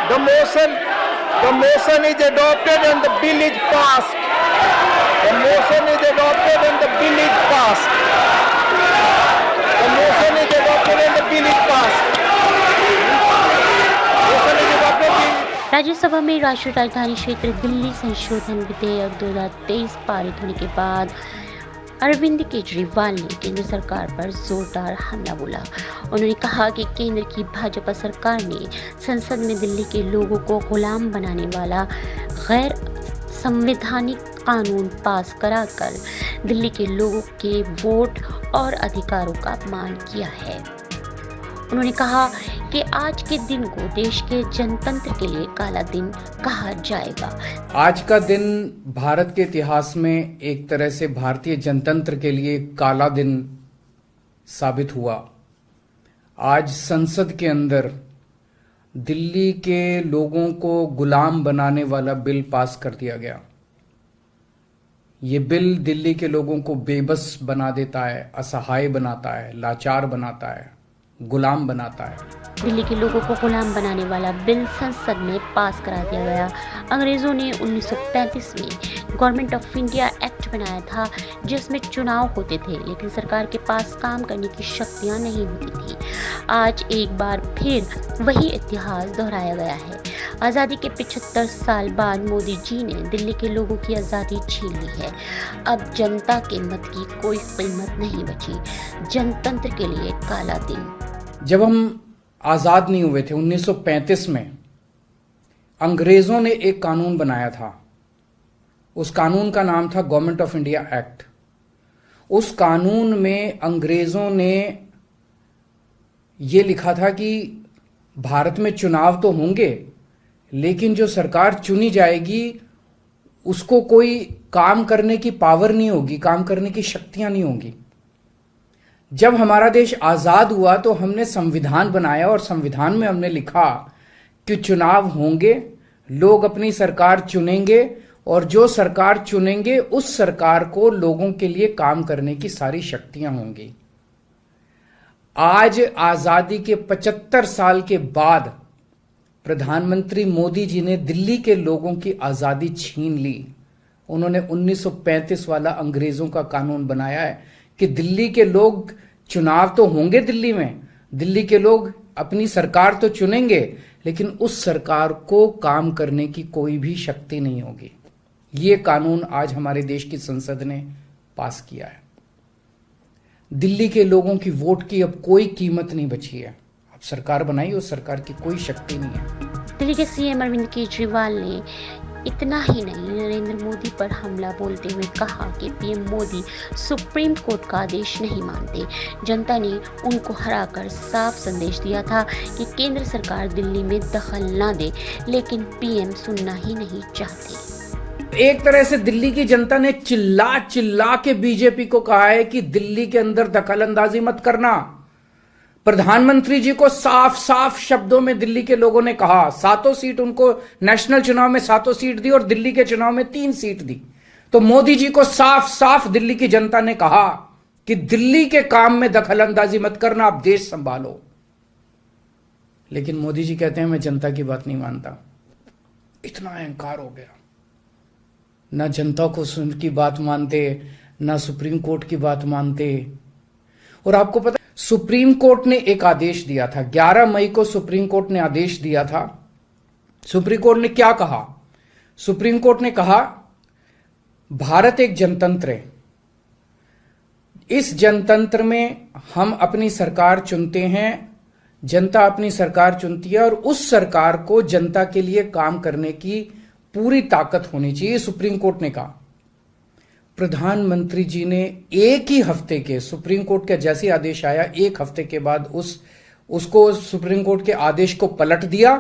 The motion is adopted and the bill is passed. The motion is adopted and the bill is passed. The motion is adopted and the bill is passed. Motion is adopted. Rajya Sabha में राष्ट्रीय राजधानी क्षेत्र दिल्ली संशोधन विधेयक 2023 पारित होने के बाद अरविंद केजरीवाल ने केंद्र सरकार पर जोरदार हमला बोला। उन्होंने कहा कि केंद्र की भाजपा सरकार ने संसद में दिल्ली के लोगों को गुलाम बनाने वाला गैर संवैधानिक कानून पास कराकर दिल्ली के लोगों के वोट और अधिकारों का अपमान किया है। उन्होंने कहा कि आज के दिन को देश के जनतंत्र के लिए काला दिन कहा जाएगा। आज का दिन भारत के इतिहास में एक तरह से भारतीय जनतंत्र के लिए काला दिन साबित हुआ। आज संसद के अंदर दिल्ली के लोगों को गुलाम बनाने वाला बिल पास कर दिया गया। ये बिल दिल्ली के लोगों को बेबस बना देता है, असहाय बनाता है, लाचार बनाता है, गुलाम बनाता है। दिल्ली के लोगों को गुलाम बनाने वाला बिल संसद में पास करा दिया गया। अंग्रेजों ने 1935 में गवर्नमेंट ऑफ इंडिया एक्ट बनाया था, जिसमें चुनाव होते थे, लेकिन सरकार के पास काम करने की शक्तियां नहीं होती थी। आज एक बार फिर वही इतिहास दोहराया गया है। आज़ादी के 75 साल बाद मोदी जी ने दिल्ली के लोगों की आज़ादी छीन ली है। अब जनता के मत की कोई कीमत नहीं बची। जनतंत्र के लिए काला दिन। जब हम आज़ाद नहीं हुए थे 1935 में, अंग्रेज़ों ने एक कानून बनाया था। उस कानून का नाम था गवर्नमेंट ऑफ इंडिया एक्ट। उस कानून में अंग्रेज़ों ने ये लिखा था कि भारत में चुनाव तो होंगे, लेकिन जो सरकार चुनी जाएगी उसको कोई काम करने की पावर नहीं होगी, काम करने की शक्तियां नहीं होंगी। जब हमारा देश आज़ाद हुआ तो हमने संविधान बनाया और संविधान में हमने लिखा कि चुनाव होंगे, लोग अपनी सरकार चुनेंगे और जो सरकार चुनेंगे उस सरकार को लोगों के लिए काम करने की सारी शक्तियां होंगी। आज आज़ादी के 75 साल के बाद प्रधानमंत्री मोदी जी ने दिल्ली के लोगों की आज़ादी छीन ली। उन्होंने 1935 वाला अंग्रेज़ों का कानून बनाया है कि दिल्ली के लोग, चुनाव तो होंगे दिल्ली में, दिल्ली के लोग अपनी सरकार तो चुनेंगे, लेकिन उस सरकार को काम करने की कोई भी शक्ति नहीं होगी। ये कानून आज हमारे देश की संसद ने पास किया है। दिल्ली के लोगों की वोट की अब कोई कीमत नहीं बची है। अब सरकार बनाई, उस सरकार की कोई शक्ति नहीं है। दिल्ली के सीएम अरविंद केजरीवाल ने इतना ही नहीं, नरेंद्र मोदी पर हमला बोलते हुए कहा कि पीएम मोदी सुप्रीम कोर्ट का आदेश नहीं मानते। जनता ने उनको हराकर साफ संदेश दिया था कि केंद्र सरकार दिल्ली में दखल ना दे, लेकिन पीएम सुनना ही नहीं चाहते। एक तरह से दिल्ली की जनता ने चिल्ला चिल्ला के बीजेपी को कहा है कि दिल्ली के अंदर दखल अंदाजी मत करना। प्रधानमंत्री जी को साफ साफ शब्दों में दिल्ली के लोगों ने कहा, 7 सीट उनको नेशनल चुनाव में 7 सीट दी और दिल्ली के चुनाव में 3 सीट दी। तो मोदी जी को साफ साफ दिल्ली की जनता ने कहा कि दिल्ली के काम में दखल अंदाजी मत करना, आप देश संभालो। लेकिन मोदी जी कहते हैं मैं जनता की बात नहीं मानता। इतना अहंकार हो गया, ना जनता को की बात मानते, ना सुप्रीम कोर्ट की बात मानते। और आपको पता, सुप्रीम कोर्ट ने एक आदेश दिया था, 11 मई को सुप्रीम कोर्ट ने आदेश दिया था। सुप्रीम कोर्ट ने क्या कहा? सुप्रीम कोर्ट ने कहा भारत एक जनतंत्र है, इस जनतंत्र में हम अपनी सरकार चुनते हैं, जनता अपनी सरकार चुनती है और उस सरकार को जनता के लिए काम करने की पूरी ताकत होनी चाहिए, सुप्रीम कोर्ट ने कहा। प्रधानमंत्री जी ने एक ही हफ्ते के, सुप्रीम कोर्ट का जैसे आदेश आया, एक हफ्ते के बाद उसको सुप्रीम कोर्ट के आदेश को पलट दिया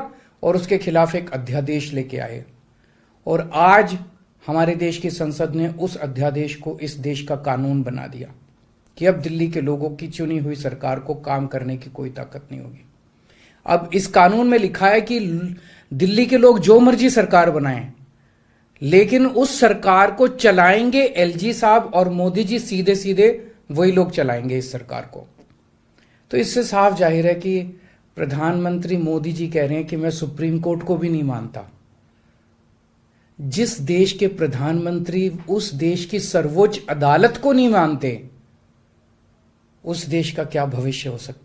और उसके खिलाफ एक अध्यादेश लेके आए। और आज हमारे देश की संसद ने उस अध्यादेश को इस देश का कानून बना दिया कि अब दिल्ली के लोगों की चुनी हुई सरकार को काम करने की कोई ताकत नहीं होगी। अब इस कानून में लिखा है कि दिल्ली के लोग जो मर्जी सरकार बनाएं, लेकिन उस सरकार को चलाएंगे एलजी साहब और मोदी जी, सीधे सीधे वही लोग चलाएंगे इस सरकार को। तो इससे साफ जाहिर है कि प्रधानमंत्री मोदी जी कह रहे हैं कि मैं सुप्रीम कोर्ट को भी नहीं मानता। जिस देश के प्रधानमंत्री उस देश की सर्वोच्च अदालत को नहीं मानते, उस देश का क्या भविष्य हो सकता है।